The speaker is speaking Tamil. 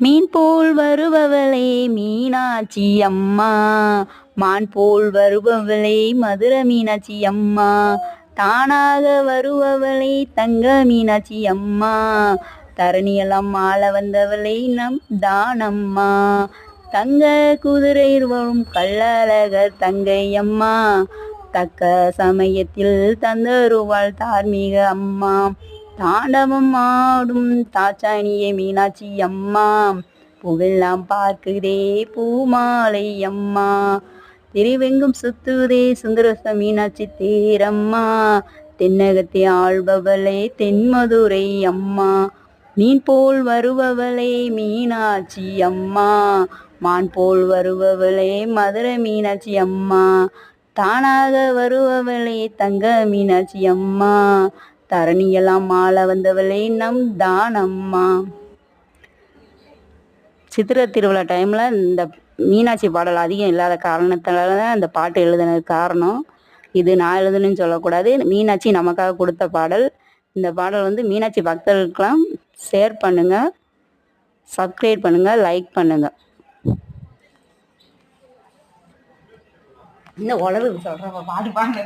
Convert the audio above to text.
மீன் போல் வருபவளே மீனாட்சி அம்மா, மான் போல் வருபவளே மதுர மீனாட்சி அம்மா, தானாக வருபவளே தங்க மீனாட்சி அம்மா, தரணியெல்லாம் ஆள வந்தவளே நம் தானம்மா, தங்க குதிரையில் வரும் கள்ளழகர் தங்கை அம்மா, தக்க சமயத்தில் தந்தருவாள் தார்மீக அம்மா, தாண்டவம் ஆடும் தாட்சாயினியே மீனாட்சி அம்மா, பூவெல்லாம் பார்க்குதே பூமாலை அம்மா, திருவெங்கும் சுத்துதே சுந்தரச மீனாட்சி தேரம்மா, தென்னகத்தை ஆள்பவளே தென்மதுரை அம்மா, மீன் போல் வருபவளே மீனாட்சி அம்மா, மான் போல் வருபவளே மதுரை மீனாட்சி அம்மா, தானாக வருபவளே தங்க மீனாட்சி அம்மா, தரணியெல்லாம் ஆள வந்தவளே நம் தானம்மா. சித்திரை திருவிழா டைமில் இந்த மீனாட்சி பாடல் அதிகம் இல்லாத காரணத்தால தான் இந்த பாட்டு எழுதுனது காரணம். இது நான் எழுதுனேன்னு சொல்லக்கூடாது, மீனாட்சி நமக்காக கொடுத்த பாடல். இந்த பாடல் வந்து மீனாட்சி பக்தர்களுக்கெல்லாம் ஷேர் பண்ணுங்கள், சப்ஸ்கிரைப் பண்ணுங்கள், லைக் பண்ணுங்கள். இன்னும் உலகம் சொல்கிறப்ப பாடு பாடுங்க.